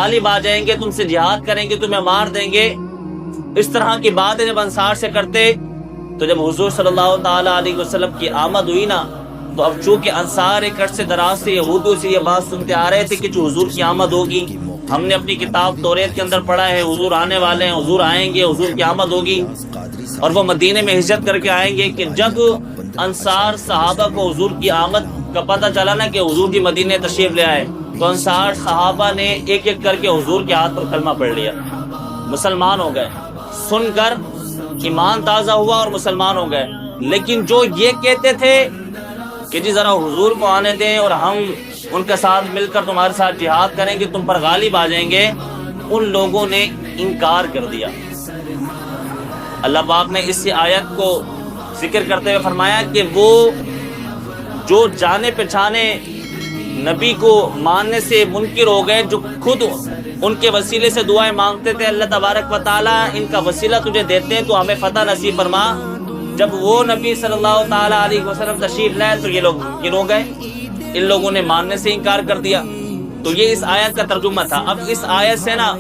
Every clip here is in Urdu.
غالب آ جائیں گے، تم سے جہاد کریں گے، تمہیں مار دیں گے. اس طرح کی باتیں جب انصار سے کرتے تو جب حضور صلی اللہ تعالی علیہ وسلم کی آمد ہوئی نا، تو اب چونکہ انصار ایک عرصے دراز سے یہودیوں سے یہ بات سنتے آ رہے تھے کہ جو حضور کی آمد ہوگی، ہم نے اپنی کتاب توریت کے اندر پڑھا ہے حضور آنے والے ہیں، حضور آئیں گے، حضور کی آمد ہوگی اور وہ مدینے میں ہجرت کر کے آئیں گے. کہ جب انصار صحابہ کو حضور کی آمد کا پتہ چلا نا کہ حضور کی مدینے تشریف لے آئے، تو انصار صحابہ نے ایک ایک کر کے حضور کے ہاتھ پر کلمہ پڑھ لیا، مسلمان ہو گئے. سن کر ایمان تازہ ہوا اور مسلمان ہو گئے. لیکن جو یہ کہتے تھے کہ جی ذرا حضور کو آنے دیں اور ہم ان کے ساتھ مل کر تمہارے ساتھ جہاد کریں گے، تم پر غالب آ جائیں گے، ان لوگوں نے انکار کر دیا. اللہ پاک نے اس آیت کو ذکر کرتے ہوئے فرمایا کہ وہ جو جانے پہچانے نبی کو ماننے سے منکر ہو گئے، جو خود ان کے وسیلے سے دعائیں مانگتے تھے، اللہ تبارک و تعالیٰ ان کا وسیلہ تجھے دیتے ہیں تو ہمیں فتح نصیب فرما. جب وہ نبی صلی اللہ تعالیٰ علیہ وسلم تشریف لائے تو یہ لوگ منکر ہو گئے، ان لوگوں نے ماننے سے انکار کر دیا. تو یہ اس آیت کا ترجمہ تھا. اب اس آیت سے نا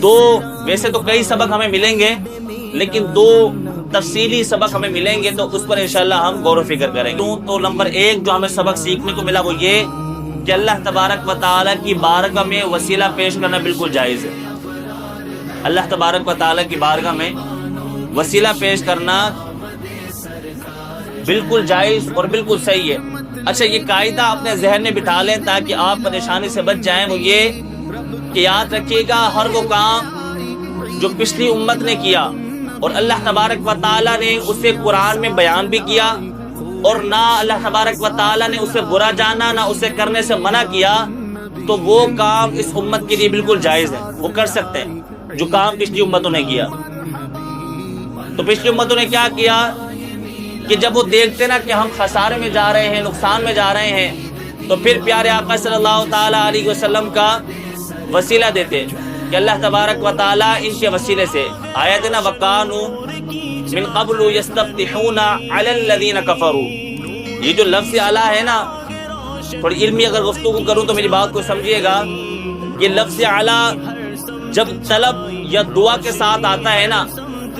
دو، ویسے تو کئی سبق ہمیں ملیں گے لیکن دو تفصیلی سبق ہمیں ملیں گے، تو اس پر انشاءاللہ ہم غور و فکر کریں گے. تو نمبر ایک جو ہمیں سبق سیکھنے کو ملا وہ یہ کہ اللہ تبارک و تعالیٰ کی بارگاہ میں وسیلہ پیش کرنا بالکل جائز ہے. اللہ تبارک و تعالیٰ کی بارگاہ میں وسیلہ پیش کرنا بالکل جائز اور بالکل صحیح ہے. اچھا، یہ قاعدہ اپنے ذہن میں بٹھا لیں تاکہ آپ پریشانی سے بچ جائیں. وہ یہ کہ یاد رکھیے گا ہر وہ کام جو پچھلی امت نے کیا اور اللہ تبارک و تعالیٰ نے اسے قرآن میں بیان بھی کیا، اور نہ اللہ تبارک و تعالیٰ نے اسے برا جانا، نہ اسے کرنے سے منع کیا، تو وہ کام اس امت کے لیے بالکل جائز ہے، وہ کر سکتے ہیں جو کام پچھلی امتوں نے کیا. تو پچھلی امتوں نے کیا کیا کہ جب وہ دیکھتے نا کہ ہم خسارے میں جا رہے ہیں، نقصان میں جا رہے ہیں، تو پھر پیارے آقا صلی اللہ تعالیٰ علیہ وسلم کا وسیلہ دیتے کہ اللہ تبارک و تعالیٰ ان کے وسیلے سے. آیت نا وَقَانُوا مِن قَبْلُ يَسْتَفْتِحُونَ عَلَى الَّذِينَ كَفَرُوا. یہ جو لفظ اعلیٰ ہے نا، تھوڑی علمی اگر گفتگو کروں تو میری بات کو سمجھیے گا. یہ لفظ اعلیٰ جب طلب یا دعا کے ساتھ آتا ہے نا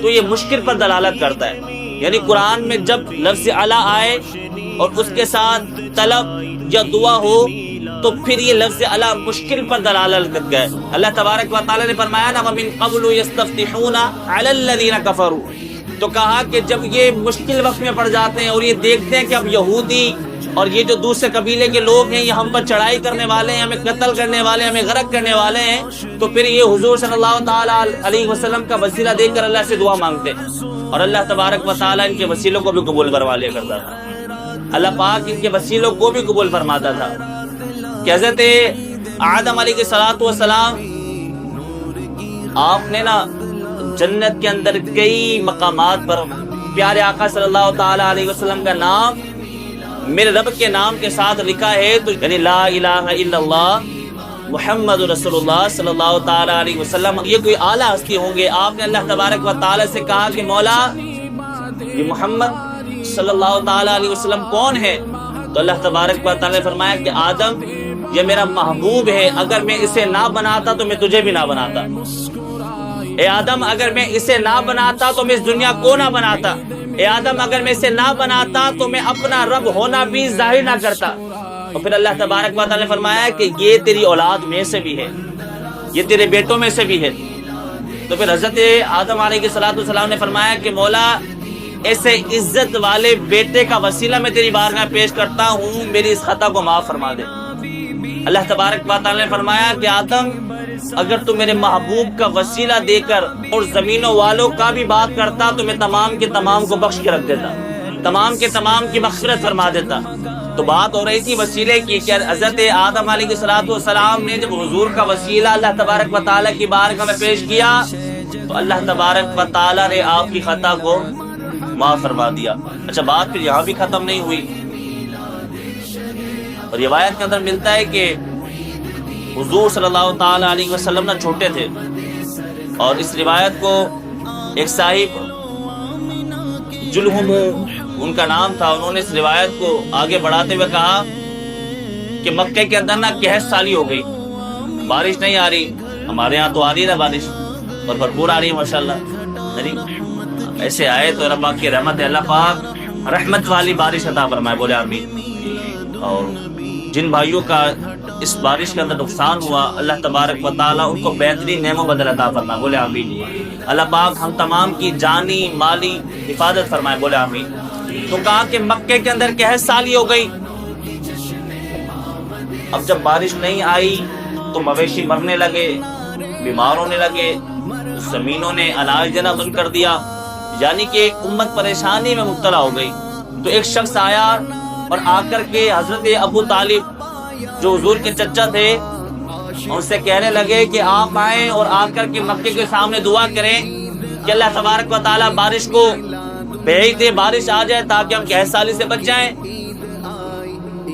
تو یہ مشکل پر دلالت کرتا ہے. یعنی قرآن میں جب لفظ اعلیٰ آئے اور اس کے ساتھ طلب یا دعا ہو تو پھر یہ لفظ اعلیٰ مشکل پر دلالت کرتا ہے. اللہ تبارک و تعالیٰ نے فرمایا نا وَمِن قَبْلُ يَسْتَفْتِحُونَ عَلَى الَّذِينَ كَفَرُوا. تو کہا کہ جب یہ مشکل وقت میں پڑ جاتے ہیں اور یہ دیکھتے ہیں کہ اب یہودی اور یہ جو دوسرے قبیلے کے لوگ ہیں یہ ہم پر چڑھائی کرنے والے ہیں، ہمیں قتل کرنے والے ہیں، ہمیں غرق کرنے والے ہیں، تو پھر یہ حضور صلی اللہ تعالیٰ علیہ وسلم کا وسیلہ دے کر اللہ سے دعا مانگتے، اور اللہ تبارک و تعالیٰ ان کے وسیلوں کو بھی قبول فرما لیا کرتا تھا. اللہ پاک ان کے وسیلوں کو بھی قبول فرماتا تھا. کہ حضرت آدم علیہ السلام آپ نے نا جنت کے اندر کئی مقامات پر پیارے آقا صلی اللہ تعالیٰ علیہ وسلم کا نام میرے رب کے نام کے ساتھ لکھا ہے. تو یعنی لا الہ الا اللہ محمد رسول اللہ صلی اللہ تعالیٰ علیہ وسلم، یہ کوئی اعلیٰ ہستی ہوں گے. آپ نے اللہ تبارک و تعالیٰ سے کہا کہ مولا یہ محمد صلی اللہ تعالیٰ علیہ وسلم کون ہے؟ تو اللہ تبارک و تعالیٰ نے فرمایا کہ آدم یہ میرا محبوب ہے، اگر میں اسے نہ بناتا تو میں تجھے بھی نہ بناتا. اے آدم اگر میں اسے نہ بناتا تو میں اس دنیا کو نہ بناتا. اے آدم اگر میں اسے نہ بناتا تو میں اپنا رب ہونا بھی ظاہر نہ کرتا. اور پھر اللہ تبارک و تعالیٰ نے فرمایا کہ یہ تیری اولاد میں سے بھی ہے، یہ تیرے بیٹوں میں سے بھی ہے. تو پھر حضرت آدم علیہ السلام نے فرمایا کہ مولا ایسے عزت والے بیٹے کا وسیلہ میں تیری بارگاہ پیش کرتا ہوں، میری اس خطا کو معاف فرما دے. اللہ تبارک و تعالیٰ نے فرمایا کہ آدم اگر تو میرے محبوب کا وسیلہ دے کر اور زمینوں والوں کا بھی بات کرتا تو میں تمام کے تمام کو بخش کے رکھ دیتا، تمام کے تمام کی مغفرت فرما دیتا. تو بات ہو رہی تھی وسیلے کی کہ حضرت آدم علیہ السلام نے جب حضور کا وسیلہ اللہ تبارک و تعالیٰ کی بارگاہ میں پیش کیا تو اللہ تبارک و تعالیٰ نے آپ کی خطا کو معاف فرما دیا. اچھا، بات پھر یہاں بھی ختم نہیں ہوئی، اور روایت کے اندر ملتا ہے کہ حضور صلی اللہ تعالیٰ علیہ وسلم نہ چھوٹے تھے، اور اس روایت کو ایک صاحب جلہم ان کا نام تھا، انہوں نے اس روایت کو آگے بڑھاتے ہوئے کہا کہ مکہ کے اندر نا قحط سالی ہو گئی، بارش نہیں آ رہی، ہمارے یہاں تو آ رہی ہے بارش اور بھرپور آ رہی ہے ماشاءاللہ. ایسے آئے تو اللہ پاک کی رحمت ہے، اللہ پاک رحمت والی بارش عطا فرمائے، بولے آمین. اور جن بھائیوں کا اس بارش کے اندر نقصان ہوا، اللہ تبارک و تعالیٰ ان کو بہترین نعم و بدل عطا فرمائے، بولے آمین. اللہ پاک ہم تمام کی جانی مالی حفاظت فرمائے، بولے آمین. تو کہا کہ مکے کے اندر قحط سالی ہو گئی. اب جب بارش نہیں آئی تو مویشی مرنے لگے، بیمار ہونے لگے، زمینوں نے اناج دینا بند کر دیا، یعنی کہ ایک امت پریشانی میں مبتلا ہو گئی. تو ایک شخص آیا اور آ کر کے حضرت ابو طالب جو حضور کے چچا تھے ان سے کہنے لگے کہ آپ آئیں اور آ کر کے مکے کے سامنے دعا کریں کہ اللہ تبارک و تعالیٰ بارش کو بھیج دے، بارش آ جائے تاکہ ہم قحط سالی سے بچ جائیں.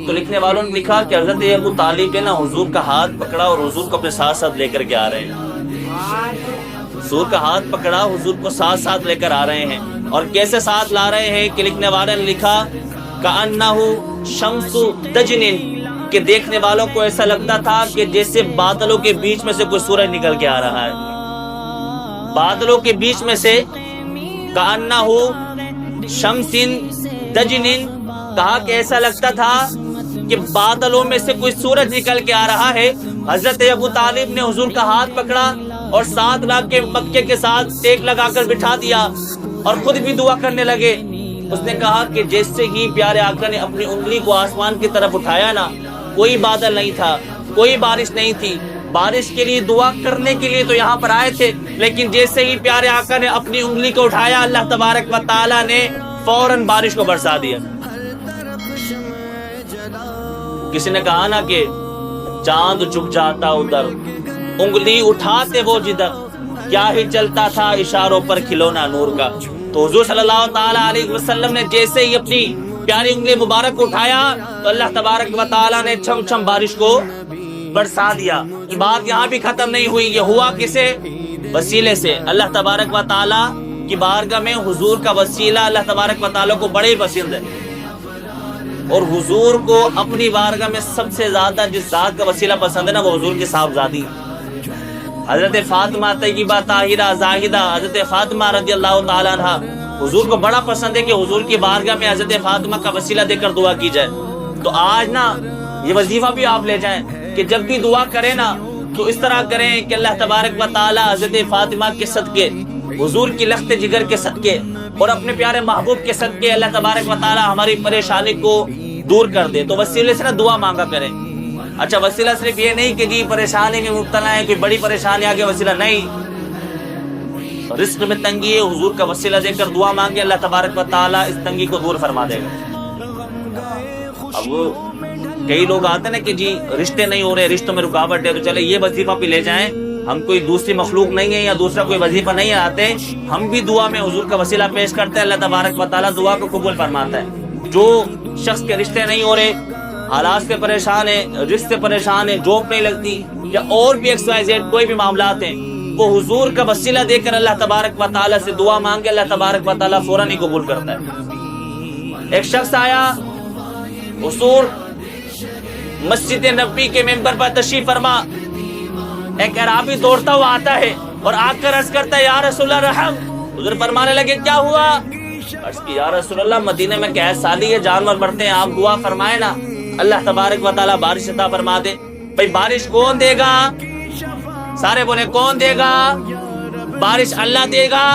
تو لکھنے والوں نے لکھا کہ حضرت ابو طالب نے نا حضور کا ہاتھ پکڑا اور حضور کو اپنے ساتھ ساتھ لے کر کے آ رہے ہیں. حضور کا ہاتھ پکڑا، حضور کو ساتھ ساتھ لے کر آ رہے ہیں. اور کیسے ساتھ لا رہے ہیں کہ لکھنے والے نے لکھا کأنہ شمس دجن، کہ دیکھنے والوں کو ایسا لگتا تھا کہ جیسے بادلوں کے بیچ میں سے کوئی سورج نکل کے آ رہا ہے. بادلوں کے بیچ میں سے کأنہ شمس دجن، کہا کہ ایسا لگتا تھا کہ بادلوں میں سے کوئی سورج نکل کے آ رہا ہے. حضرت ابو طالب نے حضور کا ہاتھ پکڑا اور ساتھ لا کے مکے کے ساتھ ٹیک لگا کر بٹھا دیا اور خود بھی دعا کرنے لگے. اس نے کہا کہ جیسے ہی پیارے آقا نے اپنی انگلی کو آسمان کی طرف اٹھایا نا، کوئی بادل نہیں تھا، کوئی بارش نہیں تھی. بارش کے لیے دعا کرنے کے لیے تو یہاں پر آئے تھے، لیکن جیسے ہی پیارے آقا نے اپنی انگلی کو اٹھایا، اللہ تبارک و تعالیٰ نے فوراً بارش کو برسا دیا. کسی نے کہا نا کہ چاند چھپ جاتا ادھر، انگلی اٹھاتے وہ جدھر، کیا ہی چلتا تھا اشاروں پر کھلونا نور کا. تو حضور صلی اللہ تعالی علیہ وسلم نے جیسے ہی اپنی پیاری انگلی مبارک اٹھایا تو اللہ تبارک و تعالیٰ نے چھم چھم بارش کو برسا دیا. بات یہاں بھی ختم نہیں ہوئی، یہ ہوا کسے وسیلے سے. اللہ تبارک و تعالیٰ کی بارگاہ میں حضور کا وسیلہ اللہ تبارک و تعالیٰ کو بڑے پسند ہے، اور حضور کو اپنی بارگاہ میں سب سے زیادہ جس ذات کا وسیلہ پسند ہے نا، وہ حضور کی صاحبزادی حضرت فاطمہ طیبہ طاہرہ زاہدہ، حضرت فاطمہ رضی اللہ تعالیٰ عنہ. حضور کو بڑا پسند ہے کہ حضور کی بارگاہ میں حضرت فاطمہ کا وسیلہ دے کر دعا کی جائے. تو آج نا یہ وظیفہ بھی آپ لے جائیں کہ جب بھی دعا کریں نا تو اس طرح کریں کہ اللہ تبارک و تعالیٰ حضرت فاطمہ کے صدقے، حضور کی لخت جگر کے صدقے اور اپنے پیارے محبوب کے صدقے اللہ تبارک و تعالیٰ ہماری پریشانی کو دور کر دے. تو وسیلے سے نا دعا مانگا کریں. اچھا وسیلہ صرف یہ نہیں کہ جی پریشانی میں مبتلا ہے، کوئی بڑی پریشانی آگے وسیلہ نہیں. رزق میں تنگی ہے، حضور کا وسیلہ دے کر دعا مانگے، اللہ تبارک و تعالیٰ اس تنگی کو دور فرما دے گا. اب کئی لوگ آتے ہیں نا کہ جی رشتے نہیں ہو رہے، رشتوں میں رکاوٹ ہے، تو چلے یہ وظیفہ بھی لے جائیں. ہم کوئی دوسری مخلوق نہیں ہے یا دوسرا کوئی وظیفہ نہیں آتے، ہم بھی دعا میں حضور کا وسیلہ پیش کرتے ہیں، اللہ تبارک و تعالیٰ دعا کو قبول فرماتا ہے. جو شخص کے رشتے نہیں ہو رہے، حالات سے پریشان ہے، رزق سے پریشان ہے، جاب نہیں لگتی یا اور بھی XYZ کوئی بھی معاملات ہیں، وہ حضور کا وسیلہ دے کر اللہ تبارک و تعالیٰ سے دعا مانگے، اللہ تبارک و تعالیٰ فوراً ہی قبول کرتا ہے. ایک شخص آیا، حضور مسجد نبوی کے ممبر پر تشریف فرما، ایک اعرابی دوڑتا ہوا آتا ہے اور آ کر عرض کرتا ہے یا رسول اللہ رحم. حضور فرمانے لگے کیا ہوا؟ عرض کی یا رسول اللہ مدینے میں قحط سالی ہے، جانور مرتے ہیں، آپ دعا فرمائے نا اللہ تبارک و تعالیٰ بارش عطا فرما دے. بھئی بارش کون دے گا؟ سارے بولے کون دے گا؟ بارش اللہ دے گا،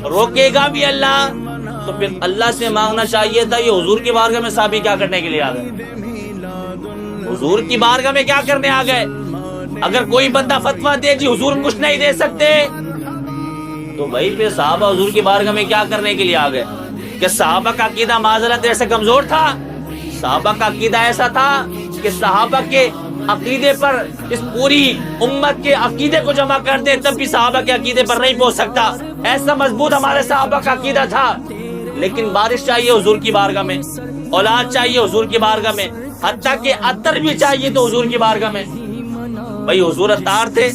روکے گا بھی اللہ. تو پھر اللہ سے مانگنا چاہیے تھا. یہ حضور کی بارگاہ میں صحابی کیا کرنے کے لیے آ گئے؟ حضور کی بارگاہ میں کیا کرنے آ گئے؟ اگر کوئی بندہ فتویٰ دے جی حضور کچھ نہیں دے سکتے، تو بھائی پھر صحابہ حضور کی بارگاہ میں کیا کرنے کے لیے آ گئے؟ کہ صحابہ کا عقیدہ معذرت ایسے کمزور تھا، صحابہ کا عقیدہ ایسا تھا کہ صحابہ کے عقیدے پر اس پوری امت کے عقیدے کو جمع کر دے تب بھی صحابہ کے عقیدے پر نہیں پہنچ سکتا. ایسا مضبوط ہمارے صحابہ کا عقیدہ تھا. لیکن بارش چاہیے حضور کی بارگاہ میں، اولاد چاہیے حضور کی بارگاہ میں، حتیٰ کہ عطر بھی چاہیے تو حضور کی بارگاہ میں. بھائی حضور عطار تھے،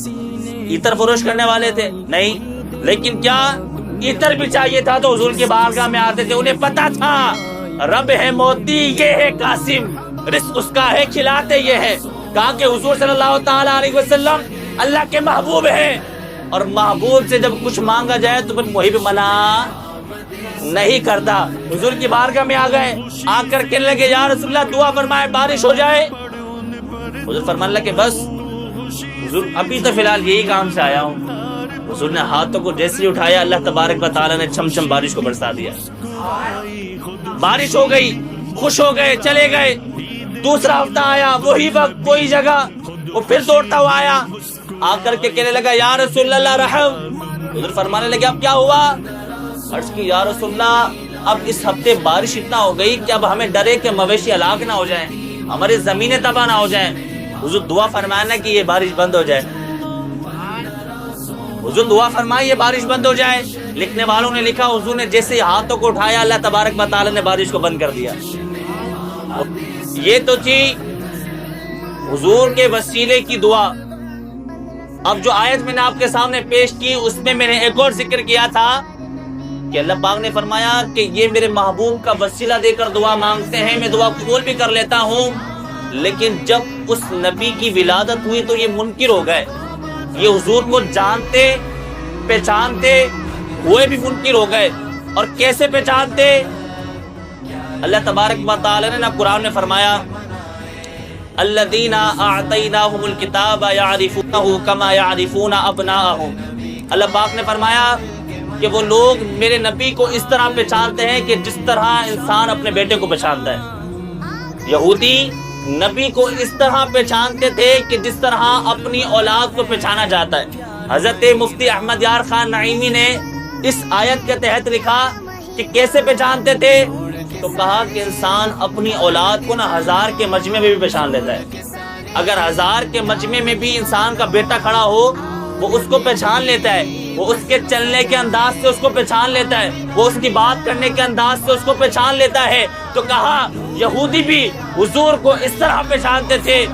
عطر فروش کرنے والے تھے نہیں، لیکن کیا عطر بھی چاہیے تھا تو حضور کی بارگاہ میں آتے تھے. انہیں پتا تھا رب ہے موتی، یہ ہے قاسم، رزق اس کا ہے، کھلاتے یہ ہے. کہا کہ حضور صلی اللہ تعالی علیہ وسلم اللہ کے محبوب ہیں، اور محبوب سے جب کچھ مانگا جائے تو پھر وہی بھی منع نہیں کرتا۔ حضور کی بارگاہ میں آ گئے، آ کر کہنے لگے یا رسول اللہ دعا فرمائے بارش ہو جائے۔ حضور فرمانے لگے بس حضور ابھی تو فی الحال یہی کام سے آیا ہوں۔ حضور نے ہاتھوں کو جیسے ہی اٹھایا، اللہ تبارک و تعالیٰ نے چھم چھم بارش کو برسا دیا۔ بارش ہو گئی، خوش ہو گئے، چلے گئے۔ دوسرا ہفتہ آیا، وہی وقت وہی جگہ، وہ پھر دوڑتا ہوا آیا، آ کر کے کہنے لگا یا رسول اللہ رحم۔ حضور فرمانے لگے اب کیا ہوا؟ عرض کی یا رسول اللہ اب اس ہفتے بارش اتنا ہو گئی کہ اب ہمیں ڈرے کہ مویشی ہلاک نہ ہو جائیں، ہماری زمینیں تباہ نہ ہو جائیں۔ حضور دعا فرمانا کہ یہ بارش بند ہو جائے، حضور دعا فرمائے یہ بارش بند ہو جائے۔ لکھنے والوں نے لکھا حضور نے جیسے ہاتھوں کو اٹھایا، اللہ تبارک و تعالی نے بارش کو بند کر دیا۔ یہ تو تھی حضور کے وسیلے کی دعا۔ اب جو آیت میں نے آپ کے سامنے پیش کی اس میں میں نے ایک اور ذکر کیا تھا کہ اللہ پاک نے فرمایا کہ یہ میرے محبوب کا وسیلہ دے کر دعا مانگتے ہیں، میں دعا قبول بھی کر لیتا ہوں، لیکن جب اس نبی کی ولادت ہوئی تو یہ منکر ہو گئے، یہ حضور کو جانتے پہچانتے ہوئے بھی منکر ہو گئے۔ اور کیسے پہچانتے؟ اللہ تبارک و تعالی نے قرآن میں فرمایا الذین اعطیناہم الکتاب یعرفونہ کما یعرفون ابناءہم۔ اللہ پاک نے فرمایا کہ وہ لوگ میرے نبی کو اس طرح پہچانتے ہیں کہ جس طرح انسان اپنے بیٹے کو پہچانتا ہے۔ یہودی نبی کو اس طرح پہچانتے تھے کہ جس طرح اپنی اولاد کو پہچانا جاتا ہے۔ حضرت مفتی احمد یار خان نعیمی نے اس آیت کے تحت لکھا کہ کیسے پہچانتے تھے، تو کہا کہ انسان اپنی اولاد کو نا 1000 کے مجمع میں بھی پہچان لیتا ہے۔ اگر 1000 کے مجمع میں بھی انسان کا بیٹا کھڑا ہو وہ اس کو پہچان لیتا ہے، وہ اس کے چلنے کے انداز سے اس کو پہچان لیتا ہے، وہ اس کی بات کرنے کے انداز سے اس کو پہچان لیتا ہے۔ تو کہا یہودی بھی حضور کو اس طرح پہچانتے تھے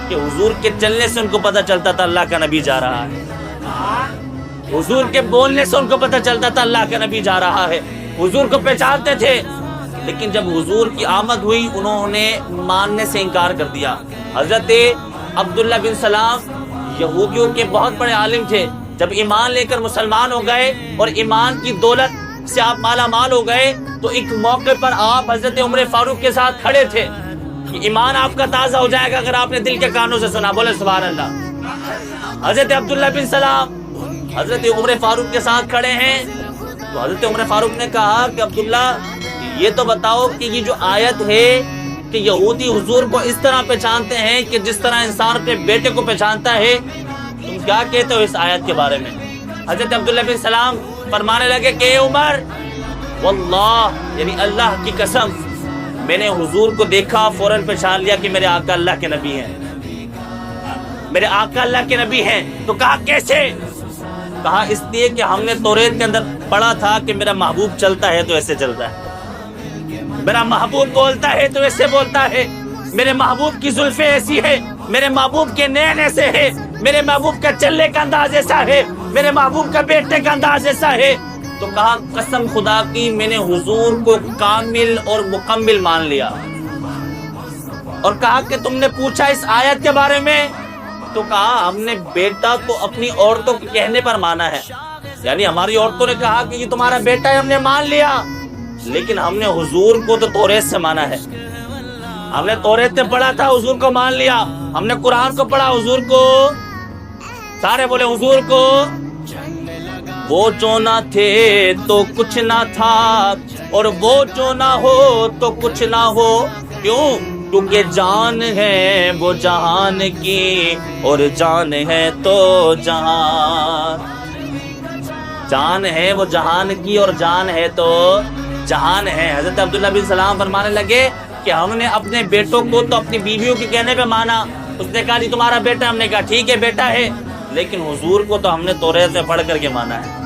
کہ حضور کے چلنے سے ان کو پتہ چلتا تھا اللہ کا نبی جا رہا ہے، حضور کے بولنے سے ان کو پتہ چلتا تھا اللہ کا نبی جا رہا ہے، حضور کو پہچانتے تھے۔ لیکن جب حضور کی آمد ہوئی انہوں نے ماننے سے انکار کر دیا۔ حضرت عبداللہ بن سلام یہودیوں کے بہت بڑے عالم تھے، جب ایمان لے کر مسلمان ہو گئے اور ایمان کی دولت سے آپ مالا مال ہو گئے تو ایک موقع پر آپ حضرت عمر فاروق کے ساتھ کھڑے تھے کہ ایمان آپ کا تازہ ہو جائے گا اگر آپ نے دل کے کانوں سے سنا، بولے سبحان اللہ۔ حضرت عبداللہ بن سلام حضرت عمر فاروق کے ساتھ کھڑے ہیں تو حضرت عمر فاروق نے کہا کہ عبداللہ یہ تو بتاؤ کہ یہ جو آیت ہے کہ یہودی حضور کو اس طرح پہچانتے ہیں کہ جس طرح انسان اپنے بیٹے کو پہچانتا ہے، تم کیا کہتے ہو اس آیت کے بارے میں؟ حضرت عبداللہ بن سلام فرمانے لگے کہ اے عمر واللہ، یعنی اللہ کی قسم، میں نے حضور کو دیکھا فوراً پہچان لیا کہ میرے آقا اللہ کے نبی ہیں، میرے آقا اللہ کے نبی ہیں۔ تو کہا کیسے؟ کہا اس لیے کہ ہم نے توریت کے اندر پڑھا تھا کہ میرا محبوب چلتا ہے تو ایسے چلتا ہے، میرا محبوب بولتا ہے تو ایسے بولتا ہے، میرے محبوب کی زلفیں ایسی ہے، میرے محبوب کے نین ایسے ہے، میرے محبوب کا چلنے کا انداز ایسا ہے، میرے محبوب کا بیٹھنے کا انداز ایسا ہے۔ تو کہا قسم خدا کی میں نے حضور کو کامل اور مکمل مان لیا۔ اور کہا کہ تم نے پوچھا اس آیت کے بارے میں؟ تو کہا ہم نے بیٹا تو اپنی عورتوں کے کہنے پر مانا ہے، یعنی ہماری عورتوں نے کہا کہ یہ تمہارا بیٹا ہے، ہم نے مان لیا، لیکن ہم نے حضور کو تو توریت سے مانا ہے، ہم نے توریت میں پڑھا تھا حضور کو مان لیا، ہم نے قرآن کو پڑھا حضور کو، سارے بولے حضور کو۔ وہ جو نہ تھے تو کچھ نہ تھا اور وہ جو نہ ہو تو کچھ نہ ہو، کیوں؟ کیونکہ جان ہے وہ جہان کی اور جان ہے تو جہان، جان ہے وہ جہان کی اور جان ہے تو جہان ہے۔ حضرت عبداللہ بن سلام فرمانے لگے کہ ہم نے اپنے بیٹوں کو تو اپنی بیویوں کے کہنے پہ مانا، اس نے کہا جی تمہارا بیٹا، ہم نے کہا ٹھیک ہے بیٹا ہے، لیکن حضور کو تو ہم نے توریت سے پڑھ کر کے مانا ہے۔